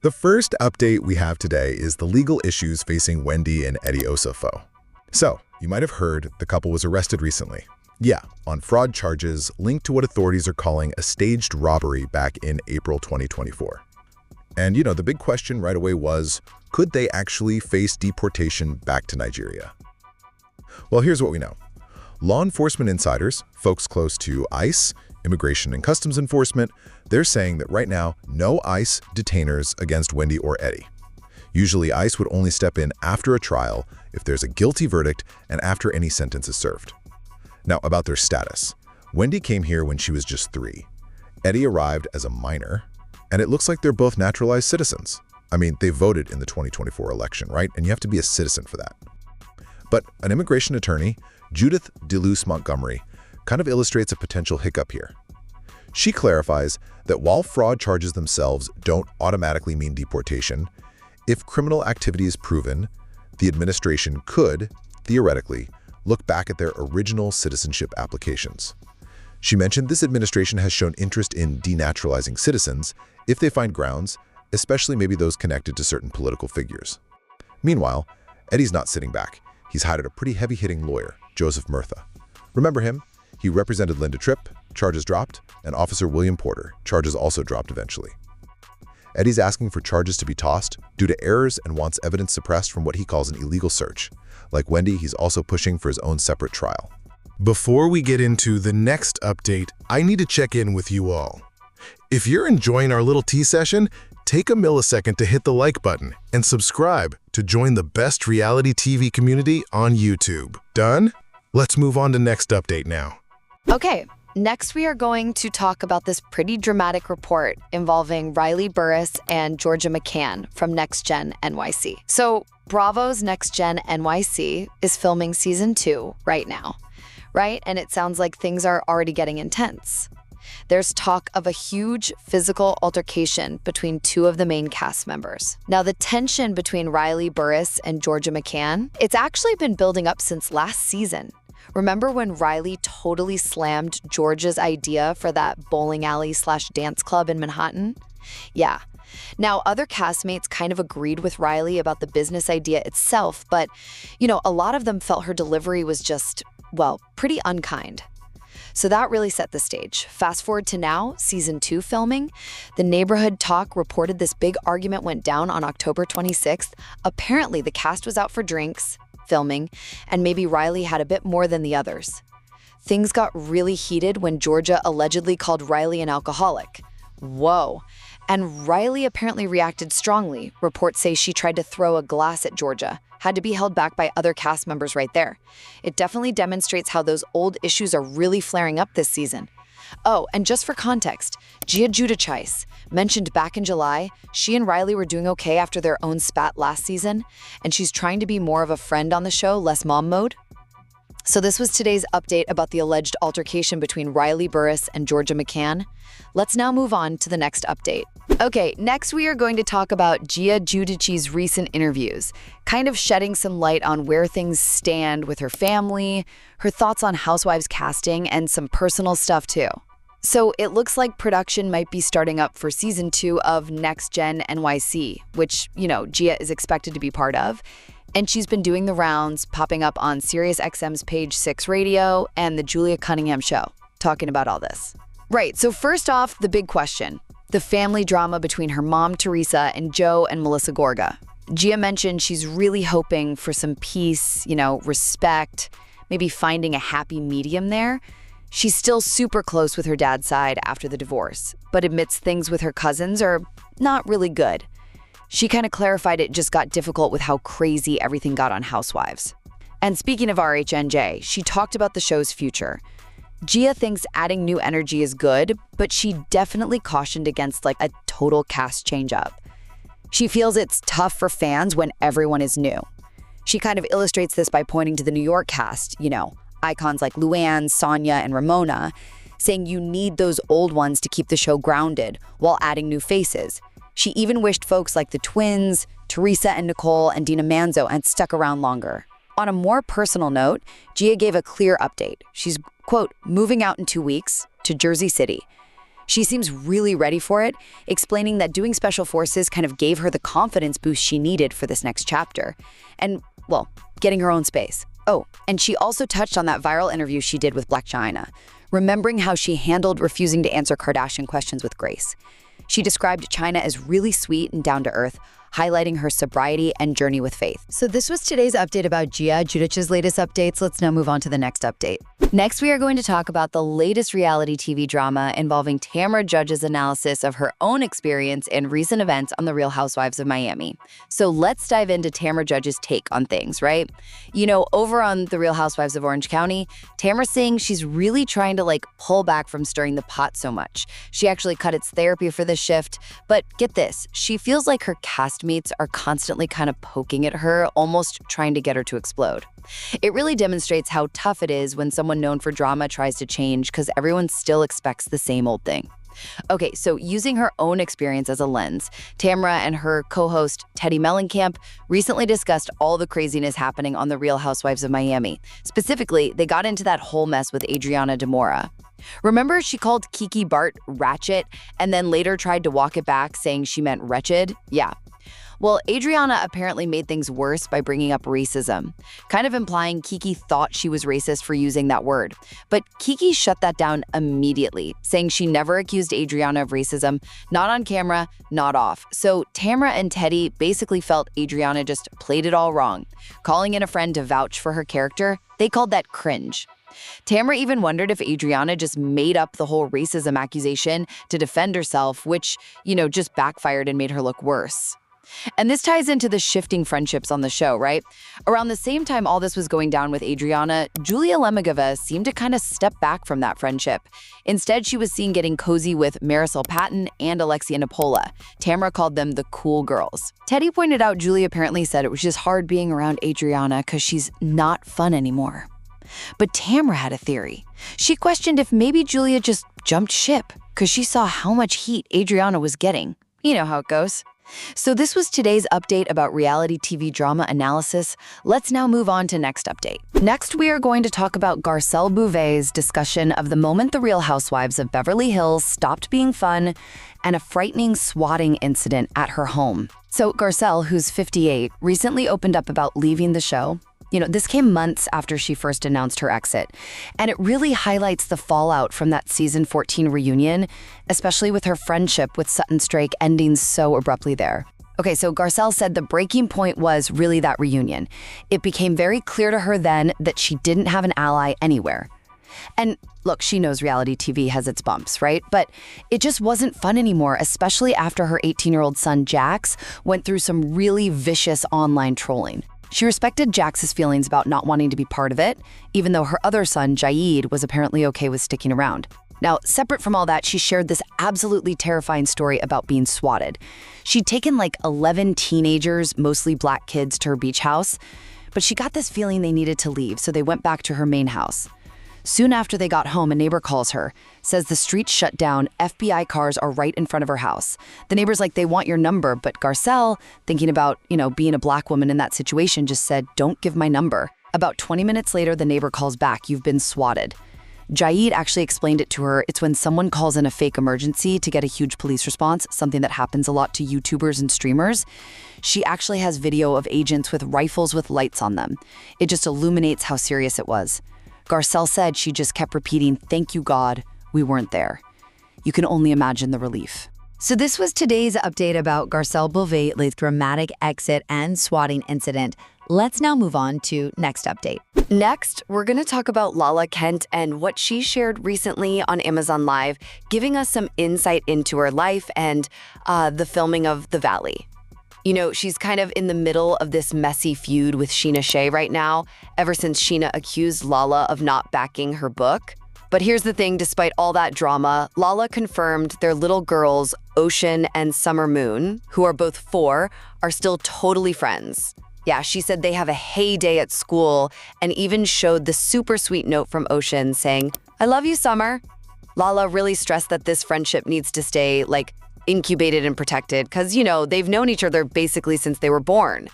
The first update we have today is the legal issues facing Wendy and Eddie Osefo. So, you might have heard the couple was arrested recently. Yeah, on fraud charges linked to what authorities are calling a staged robbery back in April 2024. And the big question right away was, could they actually face deportation back to Nigeria? Well, here's what we know. Law enforcement insiders, folks close to ICE, Immigration and Customs Enforcement, they're saying that right now, no ICE detainers against Wendy or Eddie. Usually, ICE would only step in after a trial if there's a guilty verdict and after any sentence is served. Now, about their status. Wendy came here when she was just 3. Eddie arrived as a minor, and it looks like they're both naturalized citizens. I mean, they voted in the 2024 election, right? And you have to be a citizen for that. But an immigration attorney, Judith DeLuce Montgomery, kind of illustrates a potential hiccup here. She clarifies that while fraud charges themselves don't automatically mean deportation, if criminal activity is proven, the administration could, theoretically, look back at their original citizenship applications. She mentioned this administration has shown interest in denaturalizing citizens if they find grounds, especially maybe those connected to certain political figures. Meanwhile, Eddie's not sitting back. He's hired a pretty heavy-hitting lawyer, Joseph Murtha. Remember him? He represented Linda Tripp, charges dropped, and Officer William Porter, charges also dropped eventually. Eddie's asking for charges to be tossed due to errors and wants evidence suppressed from what he calls an illegal search. Like Wendy, he's also pushing for his own separate trial. Before we get into the next update, I need to check in with you all. If you're enjoying our little tea session, take a millisecond to hit the like button and subscribe to join the best reality TV community on YouTube. Done? Let's move on to next update now. Okay, next we are going to talk about this pretty dramatic report involving Riley Burruss and Georgia McCann from Next Gen NYC. So Bravo's Next Gen NYC is filming season 2 right now, right? And it sounds like things are already getting intense. There's talk of a huge physical altercation between 2 of the main cast members. Now, the tension between Riley Burruss and Georgia McCann, it's actually been building up since last season. Remember when Riley totally slammed Georgia's idea for that bowling alley/dance club in Manhattan? Yeah. Now, other castmates kind of agreed with Riley about the business idea itself, but, a lot of them felt her delivery was just, well, pretty unkind. So that really set the stage. Fast forward to now, season 2 filming. The Neighborhood Talk reported this big argument went down on October 26th. Apparently, the cast was out for drinks, filming, and maybe Riley had a bit more than the others. Things got really heated when Georgia allegedly called Riley an alcoholic. Whoa. And Riley apparently reacted strongly. Reports say she tried to throw a glass at Georgia, had to be held back by other cast members right there. It definitely demonstrates how those old issues are really flaring up this season. Oh, and just for context, Giudice mentioned back in July, she and Riley were doing okay after their own spat last season, and she's trying to be more of a friend on the show, less mom mode. So this was today's update about the alleged altercation between Riley Burruss and Georgia McCann. Let's now move on to the next update. Okay, next we are going to talk about Giudice's recent interviews, kind of shedding some light on where things stand with her family, her thoughts on Housewives casting, and some personal stuff too. So it looks like production might be starting up for season 2 of Next Gen NYC, which, Gia is expected to be part of. And she's been doing the rounds, popping up on SiriusXM's Page 6 Radio and the Julia Cunningham Show, talking about all this. Right, so first off, the big question. The family drama between her mom, Teresa, and Joe and Melissa Gorga. Gia mentioned she's really hoping for some peace, respect, maybe finding a happy medium there. She's still super close with her dad's side after the divorce, but admits things with her cousins are not really good. She kind of clarified it just got difficult with how crazy everything got on Housewives. And speaking of RHNJ, she talked about the show's future. Gia thinks adding new energy is good, but she definitely cautioned against a total cast change-up. She feels it's tough for fans when everyone is new. She kind of illustrates this by pointing to the New York cast, icons like Luann, Sonia, and Ramona, saying you need those old ones to keep the show grounded while adding new faces. She even wished folks like the twins, Teresa and Nicole, and Dina Manzo had stuck around longer. On a more personal note, Gia gave a clear update. She's, quote, moving out in 2 weeks to Jersey City. She seems really ready for it, explaining that doing special forces kind of gave her the confidence boost she needed for this next chapter. And, well, getting her own space. Oh, and she also touched on that viral interview she did with Blac Chyna, remembering how she handled refusing to answer Kardashian questions with grace. She described Chyna as really sweet and down-to-earth, highlighting her sobriety and journey with faith. So this was today's update about Giudice's latest updates. Let's now move on to the next update. Next, we are going to talk about the latest reality TV drama involving Tamra Judge's analysis of her own experience and recent events on The Real Housewives of Miami. So let's dive into Tamra Judge's take on things, right? You know, over on The Real Housewives of Orange County, Tamra's saying she's really trying to pull back from stirring the pot so much. She actually cut its therapy for this shift, but get this, she feels like her castmates are constantly kind of poking at her, almost trying to get her to explode. It really demonstrates how tough it is when someone known for drama tries to change because everyone still expects the same old thing. Okay, so using her own experience as a lens, Tamra and her co-host Teddy Mellencamp recently discussed all the craziness happening on The Real Housewives of Miami. Specifically, they got into that whole mess with Adriana Demora. Remember she called Kiki Bart ratchet and then later tried to walk it back saying she meant wretched? Yeah. Well, Adriana apparently made things worse by bringing up racism, kind of implying Kiki thought she was racist for using that word. But Kiki shut that down immediately, saying she never accused Adriana of racism, not on camera, not off. So Tamra and Teddy basically felt Adriana just played it all wrong. Calling in a friend to vouch for her character, they called that cringe. Tamra even wondered if Adriana just made up the whole racism accusation to defend herself, which, just backfired and made her look worse. And this ties into the shifting friendships on the show, right? Around the same time all this was going down with Adriana, Julia Lemagova seemed to kind of step back from that friendship. Instead, she was seen getting cozy with Marisol Patton and Alexia Napola. Tamra called them the cool girls. Teddy pointed out Julia apparently said it was just hard being around Adriana because she's not fun anymore. But Tamra had a theory. She questioned if maybe Julia just jumped ship because she saw how much heat Adriana was getting. You know how it goes. So this was today's update about reality TV drama analysis. Let's now move on to next update. Next, we are going to talk about Garcelle Beauvais' discussion of the moment the Real Housewives of Beverly Hills stopped being fun and a frightening swatting incident at her home. So Garcelle, who's 58, recently opened up about leaving the show. This came months after she first announced her exit, and it really highlights the fallout from that season 14 reunion, especially with her friendship with Sutton Strake ending so abruptly there. Okay, so Garcelle said the breaking point was really that reunion. It became very clear to her then that she didn't have an ally anywhere. And look, she knows reality TV has its bumps, right? But it just wasn't fun anymore, especially after her 18-year-old son, Jax, went through some really vicious online trolling. She respected Jax's feelings about not wanting to be part of it, even though her other son, Jaid, was apparently okay with sticking around. Now, separate from all that, she shared this absolutely terrifying story about being swatted. She'd taken 11 teenagers, mostly Black kids, to her beach house, but she got this feeling they needed to leave, so they went back to her main house. Soon after they got home, a neighbor calls her, says the street's shut down, FBI cars are right in front of her house. The neighbor's like, they want your number, but Garcelle, thinking about, being a Black woman in that situation, just said, don't give my number. About 20 minutes later, the neighbor calls back, you've been swatted. Jaid actually explained it to her. It's when someone calls in a fake emergency to get a huge police response, something that happens a lot to YouTubers and streamers. She actually has video of agents with rifles with lights on them. It just illuminates how serious it was. Garcelle said she just kept repeating, thank you, God, we weren't there. You can only imagine the relief. So this was today's update about Garcelle Beauvais' dramatic exit and swatting incident. Let's now move on to next update. Next, we're going to talk about Lala Kent and what she shared recently on Amazon Live, giving us some insight into her life and the filming of The Valley. She's kind of in the middle of this messy feud with Scheana Shay right now, ever since Scheana accused Lala of not backing her book. But here's the thing, despite all that drama, Lala confirmed their little girls, Ocean and Summer Moon, who are both 4, are still totally friends. Yeah, she said they have a heyday at school and even showed the super sweet note from Ocean saying, I love you, Summer. Lala really stressed that this friendship needs to stay, incubated and protected because, they've known each other basically since they were born.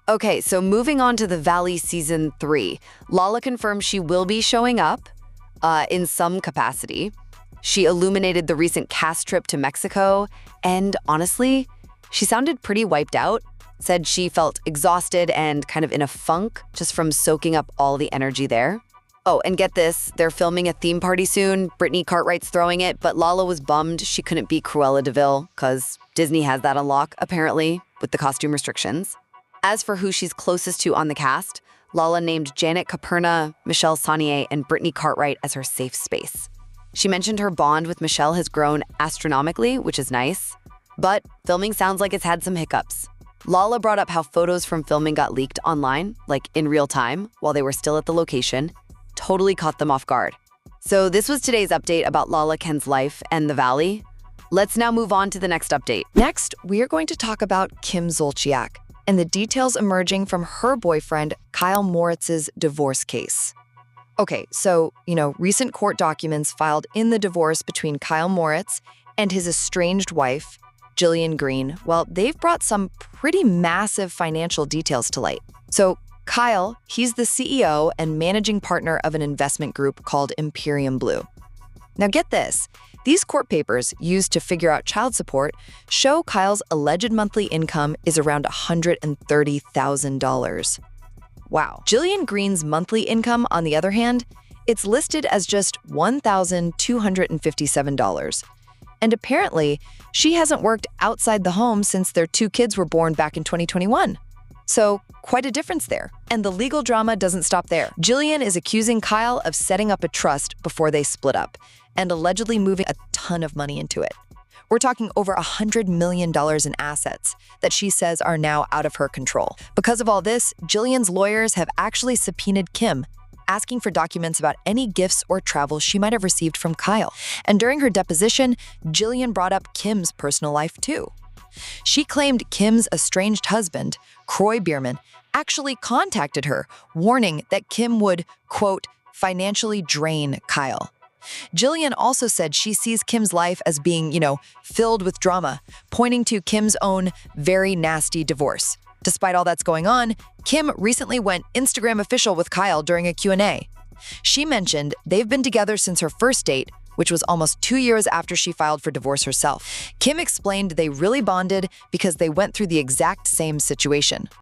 Okay, so moving on to The Valley Season 3, Lala confirmed she will be showing up in some capacity. She illuminated the recent cast trip to Mexico, and honestly, she sounded pretty wiped out. Said she felt exhausted and kind of in a funk just from soaking up all the energy there. Oh, and get this, they're filming a theme party soon. Brittany Cartwright's throwing it, but Lala was bummed she couldn't be Cruella de Vil, because Disney has that on lock, apparently, with the costume restrictions. As for who she's closest to on the cast, Lala named Janet Caperna, Michelle Saunier, and Brittany Cartwright as her safe space. She mentioned her bond with Michelle has grown astronomically, which is nice. But filming sounds like it's had some hiccups. Lala brought up how photos from filming got leaked online, like in real time, while they were still at the location. Totally caught them off guard. So this was today's update about Lala Ken's life and the Valley. Let's now move on to the next update. Next, we are going to talk about Kim Zolciak and the details emerging from her boyfriend Kyle Moritz's divorce case. Okay, so, recent court documents filed in the divorce between Kyle Moritz and his estranged wife, Jillian Green, well, they've brought some pretty massive financial details to light. So Kyle, he's the CEO and managing partner of an investment group called Imperium Blue. Now get this, these court papers used to figure out child support show Kyle's alleged monthly income is around $130,000. Wow. Jillian Green's monthly income, on the other hand, it's listed as just $1,257. And apparently, she hasn't worked outside the home since their 2 kids were born back in 2021. So, quite a difference there. And the legal drama doesn't stop there. Jillian is accusing Kyle of setting up a trust before they split up and allegedly moving a ton of money into it. We're talking over $100 million in assets that she says are now out of her control. Because of all this, Jillian's lawyers have actually subpoenaed Kim, asking for documents about any gifts or travel she might have received from Kyle. And during her deposition, Jillian brought up Kim's personal life too. She claimed Kim's estranged husband, Croy Bierman, actually contacted her, warning that Kim would, quote, financially drain Kyle. Jillian also said she sees Kim's life as being, filled with drama, pointing to Kim's own very nasty divorce. Despite all that's going on, Kim recently went Instagram official with Kyle during a Q&A. She mentioned they've been together since her first date, which was almost 2 years after she filed for divorce herself. Kim explained they really bonded because they went through the exact same situation.